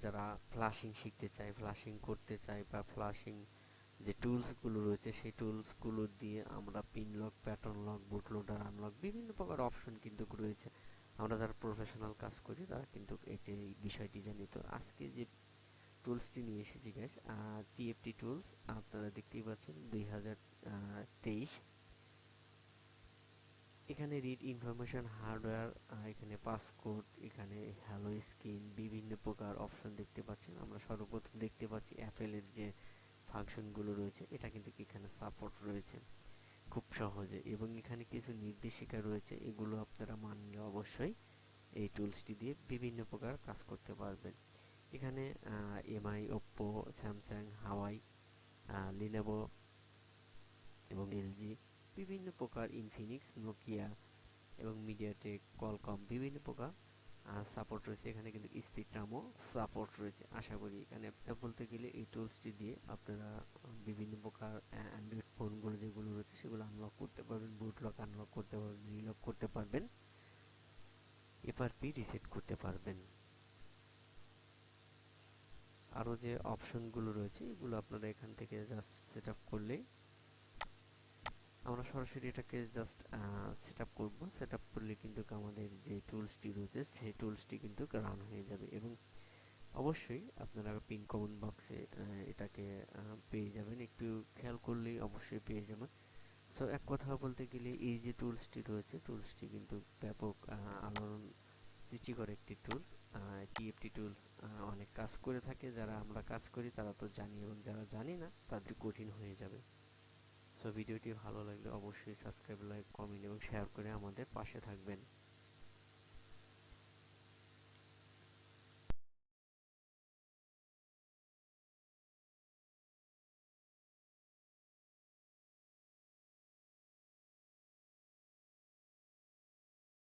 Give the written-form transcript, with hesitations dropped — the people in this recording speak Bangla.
যারা ফ্লাশিং শিখতে চায়, ফ্লাশিং করতে চায়, বা ফ্লাশিং যে টুলসগুলো রয়েছে সেই টুলসগুলো দিয়ে আমরা পিন লক, প্যাটার্ন লক, বুট লোডার, আনলক বিভিন্ন প্রকার অপশন কিন্তু রয়েছে। আমরা যারা প্রফেশনাল কাজ করি তারা কিন্তু এই বিষয়টি জানি। তো আজকে যে টুলসটি নিয়ে এসেছি গাইস, টিএফটি টুলস, আপনারা দেখতেই পাচ্ছেন 2023। এখানে রিড ইনফরমেশন, হার্ডওয়্যার, এখানে পাসকোড, এখানে হ্যালো স্ক্রিন, বিভিন্ন প্রকার অপশন দেখতে পাচ্ছেন। আমরা সর্বপ্রথম দেখতে পাচ্ছি অ্যাপেলের যে ফাংশনগুলো রয়েছে, এটা কিন্তু এখানে সাপোর্ট রয়েছে খুব সহজে, এবং এখানে কিছু নির্দেশিকা রয়েছে, এগুলো আপনারা মানলে অবশ্যই এই টুলসটি দিয়ে বিভিন্ন প্রকার কাজ করতে পারবেন। এখানে এমআই, ওপ্পো, স্যামসাং, হাওয়াই, লিনোভো এবং এলজি, বিভিন্ন প্রকার ইনফিনিক্স, নোকিয়া এবং মিডিয়াটেক, কলকম, বিভিন্ন প্রকার সাপোর্ট রয়েছে। এখানে কিন্তু স্পেকট্রামও সাপোর্ট রয়েছে। আশা করি এখানে বলতে গেলে এই টুলসটি দিয়ে আপনারা বিভিন্ন প্রকার অ্যান্ড্রয়েড ফোনগুলো যেগুলো রয়েছে সেগুলো আনলক করতে পারবেন, বুট লক আনলক করতে পারবেন, রিলক করতে পারবেন, এফআরপি রিসেট করতে পারবেন। আরও যে অপশনগুলো রয়েছে এগুলো আপনারা এখান থেকে জাস্ট সেট আপ করলেই, আমরা সরাসরি এটাকে জাস্ট সেট আপ করবো। সেট আপ করলে কিন্তু আমাদের যে টুলসটি রয়েছে সেই টুলসটি কিন্তু রান হয়ে যাবে, এবং অবশ্যই আপনারা পিন কমেন্ট বক্সে এটাকে পেয়ে যাবেন। একটু খেয়াল করলেই অবশ্যই পেয়ে যাবেন। সো এক কথা বলতে গেলে এই যে টুলসটি রয়েছে, টুলসটি কিন্তু ব্যাপক আলোড়ন সৃষ্টি করে একটি টুলস। টিএফটি টুলস অনেক কাজ করে থাকে, যারা আমরা কাজ করি তারা তো জানি, এবং যারা জানি না তাদের কঠিন হয়ে যাবে। সো ভিডিওটি ভালো লাগলে অবশ্যই সাবস্ক্রাইব, লাইক, কমেন্ট এবং শেয়ার করে আমাদের পাশে থাকবেন।